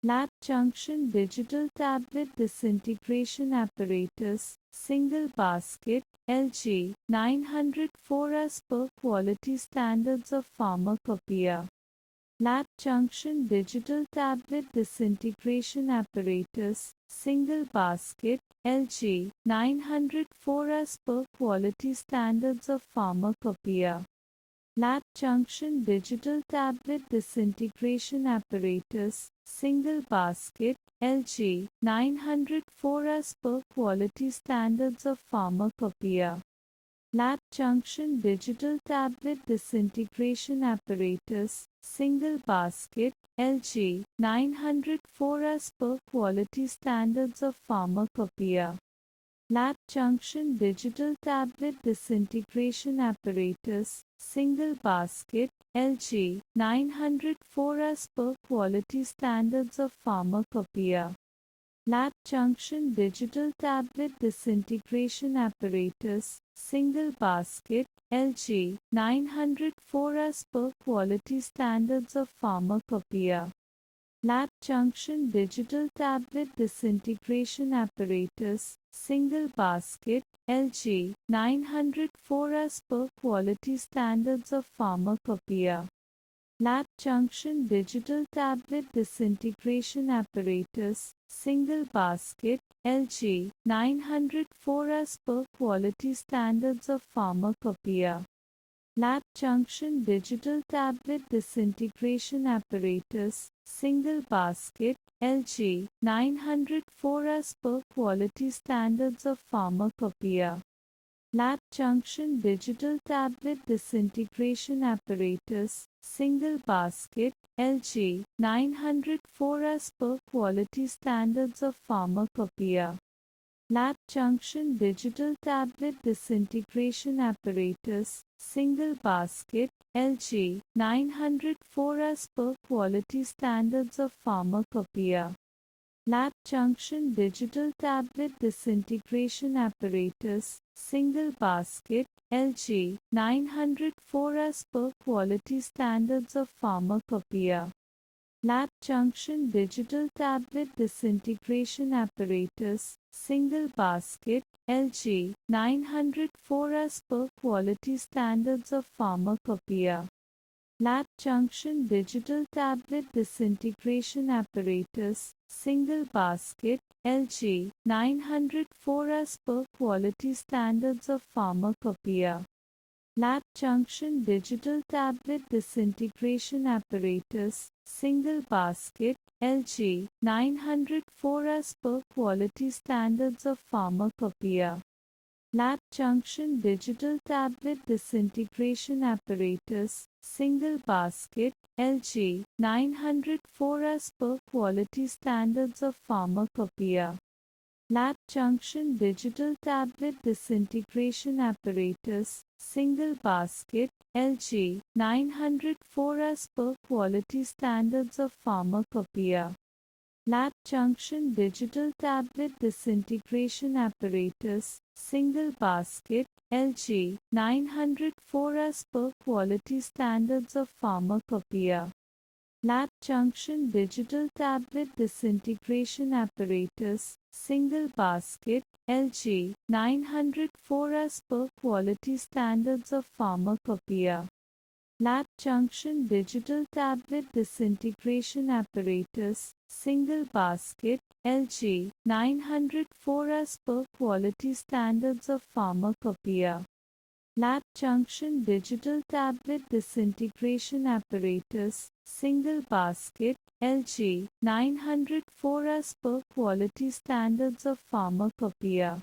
Lab junction digital tablet disintegration apparatus, single basket, LG 904 as per quality standards of pharmacopoeia. Lab junction digital tablet disintegration apparatus, single basket, LG 904 as per quality standards of pharmacopoeia. Lab junction digital tablet disintegration apparatus, single basket, LG 904 as per quality standards of pharmacopoeia. Lab junction digital tablet disintegration apparatus, single basket, LG 904 as per quality standards of pharmacopoeia. Lab junction digital tablet disintegration apparatus, single basket, LG 904 as per quality standards of pharmacopoeia. Lab junction digital tablet disintegration apparatus, single basket, LG 904 as per quality standards of pharmacopoeia. Lab junction digital tablet disintegration apparatus, single basket, LG 904 as per quality standards of pharmacopoeia. Lab junction digital tablet disintegration apparatus, single basket, LG 904 as per quality standards of pharmacopoeia. Lab junction digital tablet disintegration apparatus, single basket, LG 904 as per quality standards of pharmacopoeia. Lab junction digital tablet disintegration apparatus, single basket, LG 904 as per quality standards of pharmacopoeia. Lab junction digital tablet disintegration apparatus, single basket, LG 904 as per quality standards of pharmacopoeia. Lab junction digital tablet disintegration apparatus, single basket, LG 904 as per quality standards of pharmacopoeia. Lab junction digital tablet disintegration apparatus, single basket, LG 904 as per quality standards of pharmacopoeia. Lab junction digital tablet disintegration apparatus, single basket, LG 904 as per quality standards of pharmacopoeia. Lab junction digital tablet disintegration apparatus, single basket, LG 904 as per quality standards of pharmacopoeia. Lab junction digital tablet disintegration apparatus, single basket, LG 904 as per quality standards of pharmacopoeia. Lab junction digital tablet disintegration apparatus, single basket, LG 904 as per quality standards of pharmacopoeia. Lab junction digital tablet disintegration apparatus, single basket, LG 904 as per quality standards of pharmacopoeia. Lab junction digital tablet disintegration apparatus, single basket, LG 904 as per quality standards of pharmacopoeia. Lab junction digital tablet disintegration apparatus, single basket, LG 904 as per quality standards of pharmacopoeia. Lab junction digital tablet disintegration apparatus, single basket, LG 904 as per quality standards of pharmacopoeia.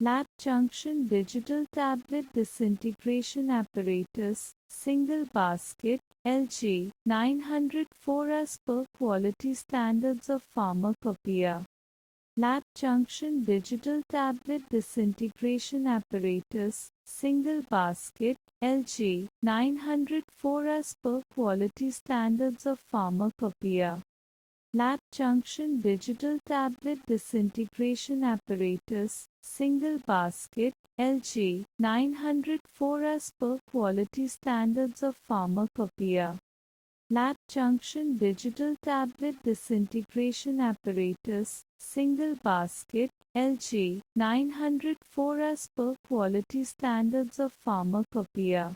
Lab junction digital tablet disintegration apparatus, single basket, LG 904 as per quality standards of pharmacopoeia. Lab junction digital tablet disintegration apparatus, single basket, LG 904 as per quality standards of pharmacopoeia. Lab junction digital tablet disintegration apparatus, single basket, LG 904 as per quality standards of pharmacopoeia. Lab junction digital tablet disintegration apparatus, single basket, LG 904 as per quality standards of pharmacopoeia.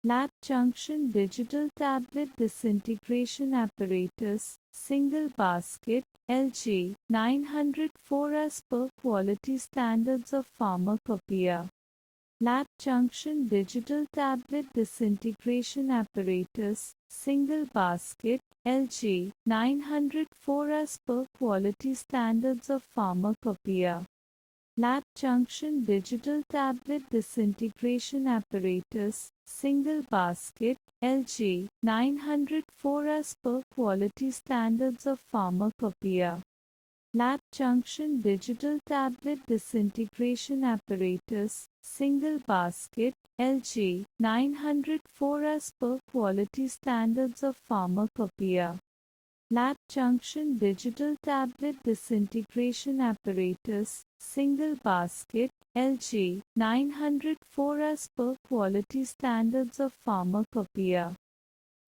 Lab junction digital tablet disintegration apparatus, single basket, LG 904 as per quality standards of pharmacopoeia. Lab junction digital tablet disintegration apparatus, single basket, LG 904 as per quality standards of pharmacopoeia. Lab junction digital tablet disintegration apparatus, single basket, LG 904 as per quality standards of pharmacopoeia. Lab junction digital tablet disintegration apparatus, single basket, LG 904 as per quality standards of pharmacopoeia. Lab junction digital tablet disintegration apparatus, single basket, LG 904 as per quality standards of pharmacopoeia.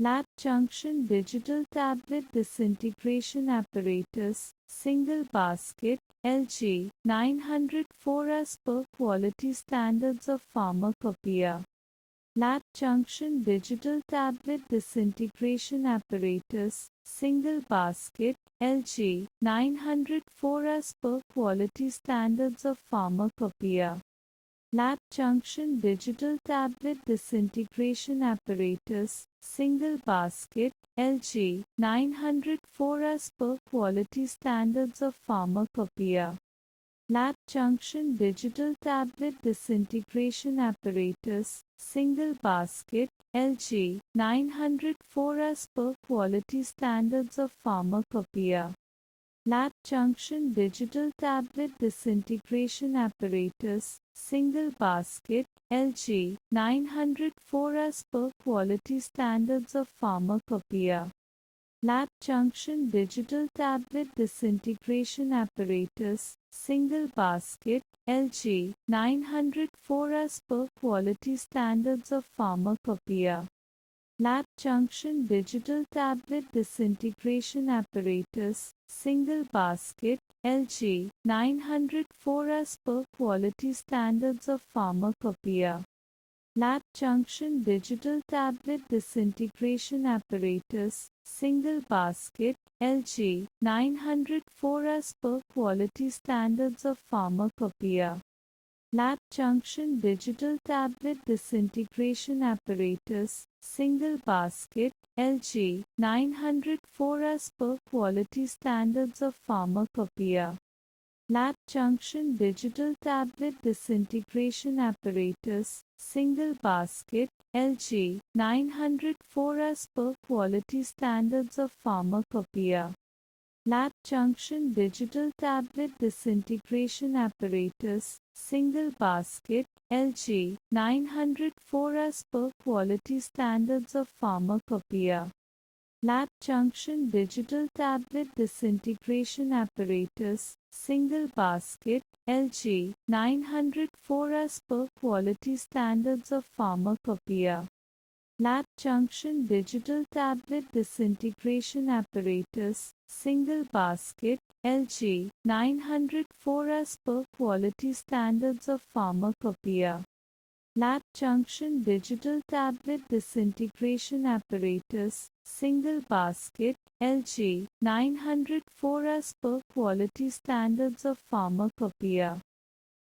Lab junction digital tablet disintegration apparatus, single basket, LG 904 as per quality standards of pharmacopoeia. Lab junction digital tablet disintegration apparatus, single basket, LG 904 as per quality standards of pharmacopoeia. Lab junction digital tablet disintegration apparatus, single basket, LG 904 as per quality standards of pharmacopoeia. Lab junction digital tablet disintegration apparatus, single basket, LG 904 as per quality standards of pharmacopoeia. Lab junction digital tablet disintegration apparatus, single basket, LG 904 as per quality standards of pharmacopoeia. Lab junction digital tablet disintegration apparatus, single basket, LG 904 as per quality standards of pharmacopoeia. Lab junction digital tablet disintegration apparatus, single basket, LG 904 as per quality standards of pharmacopoeia. Lab junction digital tablet disintegration apparatus, single basket, LG 904 as per quality standards of pharmacopoeia. Lab junction digital tablet disintegration apparatus, single basket, LG 904 as per quality standards of pharmacopoeia. Lab junction digital tablet disintegration apparatus, single basket, LG 904 as per quality standards of pharmacopoeia. Lab junction digital tablet disintegration apparatus, single basket, LG 904 as per quality standards of pharmacopoeia. Lab junction digital tablet disintegration apparatus, single basket, LG 904 as per quality standards of pharmacopoeia. Lab junction digital tablet disintegration apparatus, single basket, LG 904 as per quality standards of pharmacopoeia. Lab junction digital tablet disintegration apparatus, single basket, LG 904 as per quality standards of pharmacopoeia.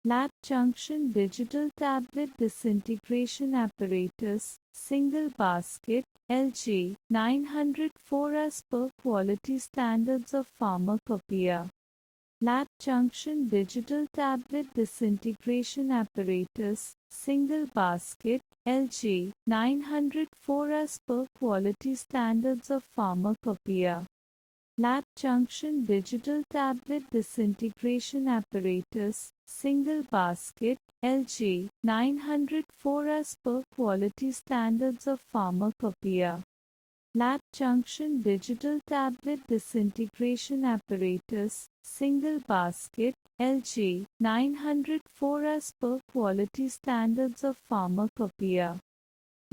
Lab junction digital tablet disintegration apparatus, single basket, LG 904 as per quality standards of pharmacopoeia. Lab junction digital tablet disintegration apparatus, single basket, LG 904 as per quality standards of pharmacopoeia. Lab junction digital tablet disintegration apparatus, single basket, LG 904 as per quality standards of pharmacopoeia. Lab junction digital tablet disintegration apparatus, single basket, LG 904 as per quality standards of pharmacopoeia.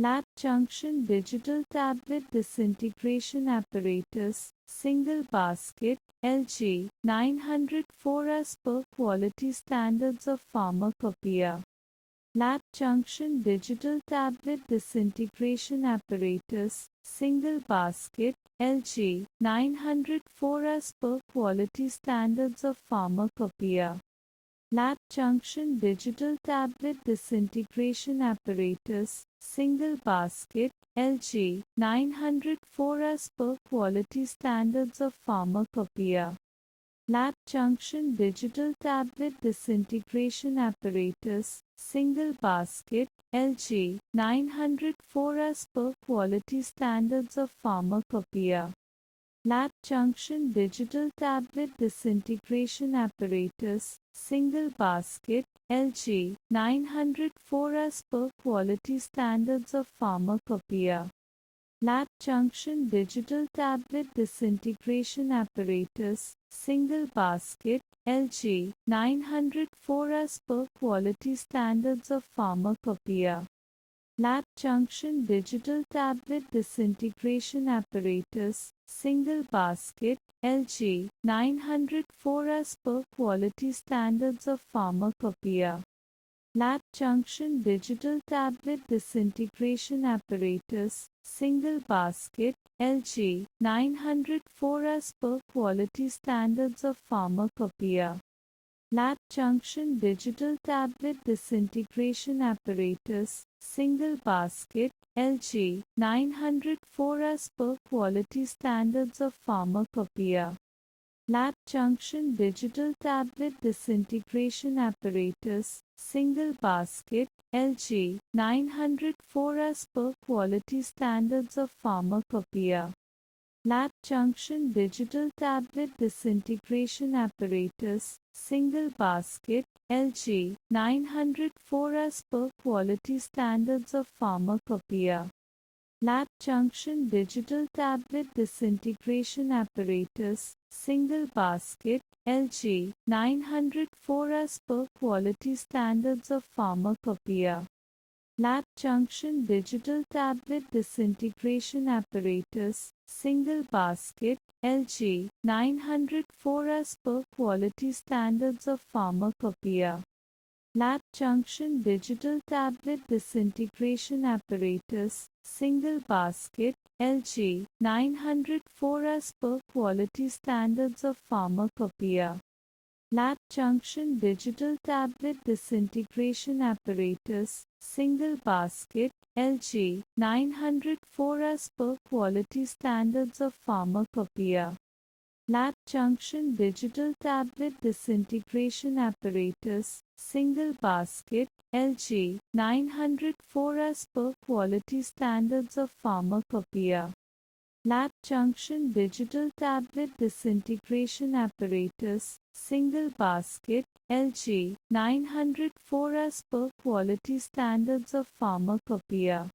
Lab junction digital tablet disintegration apparatus, single basket, LG 904 as per quality standards of pharmacopoeia. Lab junction digital tablet disintegration apparatus, single basket, LG 904 as per quality standards of pharmacopoeia. Lab junction digital tablet disintegration apparatus, single basket, LG 904 as per quality standards of pharmacopoeia. Lab junction digital tablet disintegration apparatus, single basket, LG 904 as per quality standards of pharmacopoeia. Lab junction digital tablet disintegration apparatus, single basket, LG 904 as per quality standards of pharmacopoeia. Lab junction digital tablet disintegration apparatus, single basket, LG 904 as per quality standards of pharmacopoeia. Lab junction digital tablet disintegration apparatus, single basket, LG 904 as per quality standards of pharmacopoeia. Lab junction digital tablet disintegration apparatus, single basket, LG 904 as per quality standards of pharmacopoeia. Lab junction digital tablet disintegration apparatus, single basket, LG 904 as per quality standards of pharmacopoeia. Lab junction digital tablet disintegration apparatus, single basket, LG 904 as per quality standards of pharmacopoeia. Lab junction digital tablet disintegration apparatus, single basket, LG 904 as per quality standards of pharmacopoeia. Lab junction digital tablet disintegration apparatus, single basket, LG 904 as per quality standards of pharmacopoeia. Lab junction digital tablet disintegration apparatus, single basket, LG 904 as per quality standards of pharmacopoeia. Lab junction digital tablet disintegration apparatus, single basket, LG 904 as per quality standards of pharmacopoeia. Lab junction digital tablet disintegration apparatus, single basket, LG 904 as per quality standards of pharmacopoeia. Lab junction digital tablet disintegration apparatus, single basket, LG 904 as per quality standards of pharmacopoeia. Lab junction digital tablet disintegration apparatus, single basket, LG 904 as per quality standards of pharmacopoeia.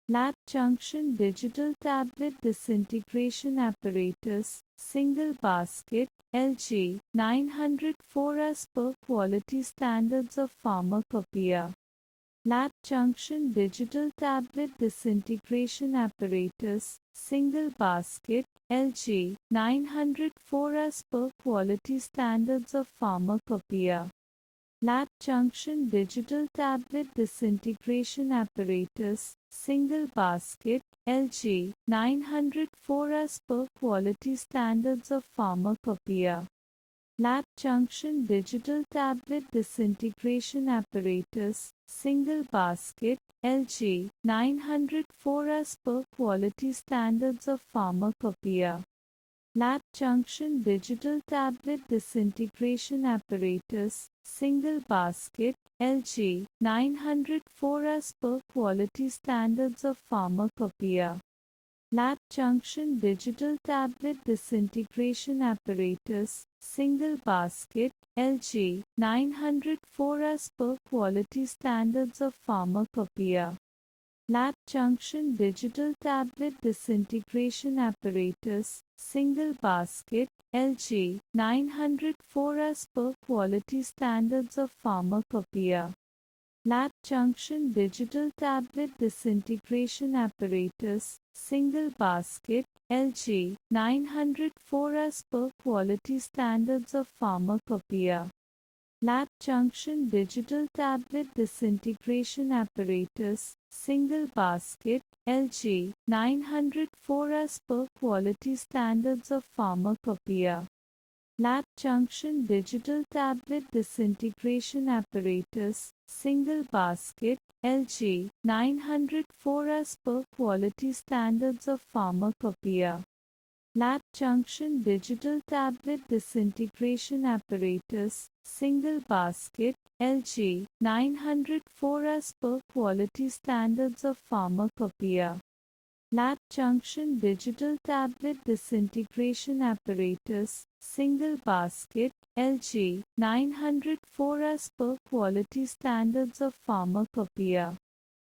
Lab junction digital tablet disintegration apparatus, single basket, LG 904 as per quality standards of pharmacopoeia. Lab junction digital tablet disintegration apparatus, single basket, LG 904 as per quality standards of pharmacopoeia. Lab junction digital tablet disintegration apparatus, single basket, LG 904 as per quality standards of pharmacopoeia. Lab junction digital tablet disintegration apparatus, single basket, LG 904 as per quality standards of pharmacopoeia. Lab junction digital tablet disintegration apparatus, single basket, LG 904 as per quality standards of pharmacopoeia. Lab junction digital tablet disintegration apparatus, single basket, LG 904 as per quality standards of pharmacopoeia. Lab junction digital tablet disintegration apparatus, single basket, LG 904 as per quality standards of pharmacopoeia. Lab junction digital tablet disintegration apparatus, single basket, LG 904 as per quality standards of pharmacopoeia. Lab junction digital tablet disintegration apparatus, single basket, LG 904 as per quality standards of pharmacopoeia. Lab junction digital tablet disintegration apparatus, single basket, LG 904 as per quality standards of pharmacopoeia. Lab junction digital tablet disintegration apparatus, single basket, LG 904 as per quality standards of pharmacopoeia. Lab junction digital tablet disintegration apparatus, single basket, LG 904 as per quality standards of pharmacopoeia.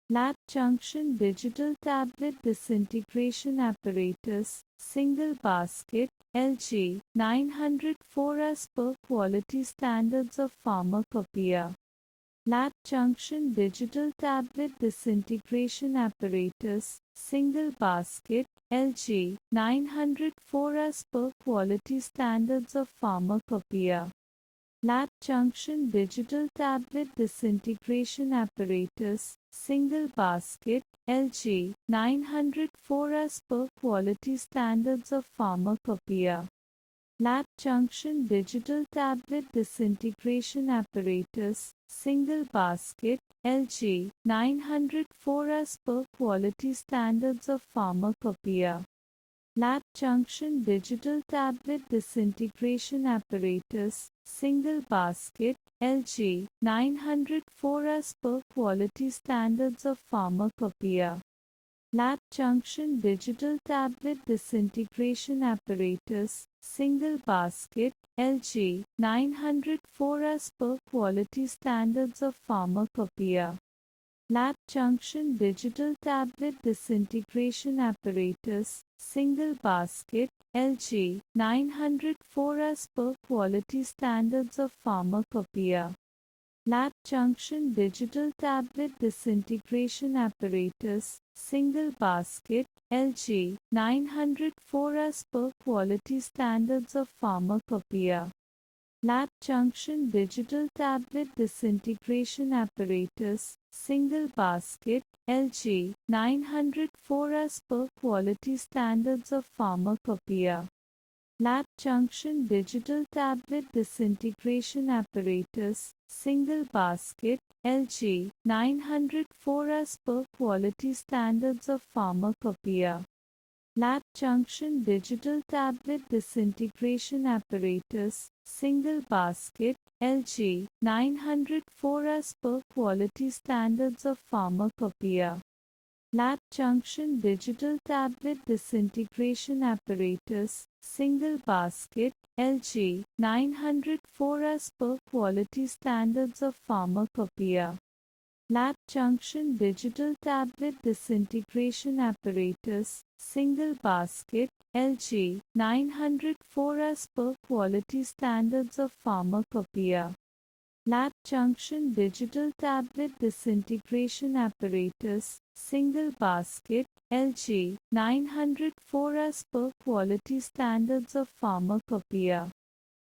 Lab junction digital tablet disintegration apparatus, single basket, LG 904 as per quality standards of pharmacopoeia. Lab junction digital tablet disintegration apparatus, single basket, LG 904 as per quality standards of pharmacopoeia. Lab junction digital tablet disintegration apparatus, single basket, LG 904 as per quality standards of pharmacopoeia. Lab junction digital tablet disintegration apparatus, single basket, LG 904 as per quality standards of pharmacopoeia. Lab junction digital tablet disintegration apparatus, single basket, LG 904 as per quality standards of pharmacopoeia. Lab junction digital tablet disintegration apparatus, single basket, LG 904 as per quality standards of pharmacopoeia. Lab junction digital tablet disintegration apparatus, single basket, LG 904 as per quality standards of pharmacopoeia. Lab junction digital tablet disintegration apparatus, single basket, LG 904 as per quality standards of pharmacopoeia. Lab junction digital tablet disintegration apparatus, single basket, LG 904 as per quality standards of pharmacopoeia. Lab junction digital tablet disintegration apparatus, single basket, LG 904 as per quality standards of pharmacopoeia. Lab junction digital tablet disintegration apparatus, single basket, LG 904 as per quality standards of pharmacopoeia. Lab junction digital tablet disintegration apparatus, single basket, LG 904 as per quality standards of pharmacopoeia. Lab junction digital tablet disintegration apparatus, single basket, LG 904 as per quality standards of pharmacopoeia. Lab junction digital tablet disintegration apparatus, single basket, LG 904 as per quality standards of pharmacopoeia.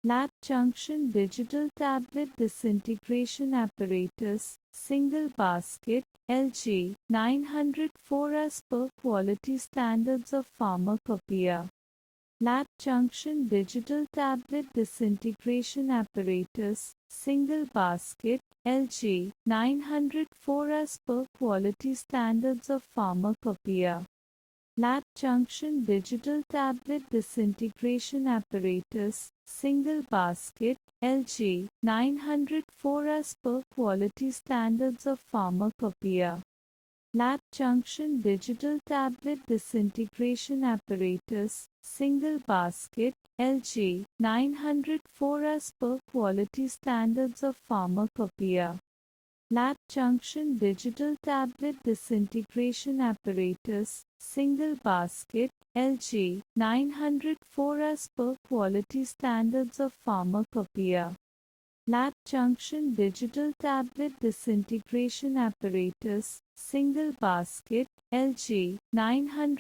Lab junction digital tablet disintegration apparatus, single basket, LG 904 as per quality standards of pharmacopoeia. Lab junction digital tablet disintegration apparatus, single basket, LG 904 as per quality standards of pharmacopoeia. Lab junction digital tablet disintegration apparatus, single basket, LG 904 as per quality standards of pharmacopoeia. Lab junction digital tablet disintegration apparatus, single basket, LG 904 as per quality standards of pharmacopoeia. Lab junction digital tablet disintegration apparatus, single basket, LG 904 as per quality standards of pharmacopoeia. Lap junction digital tablet disintegration apparatus, single basket, LG 900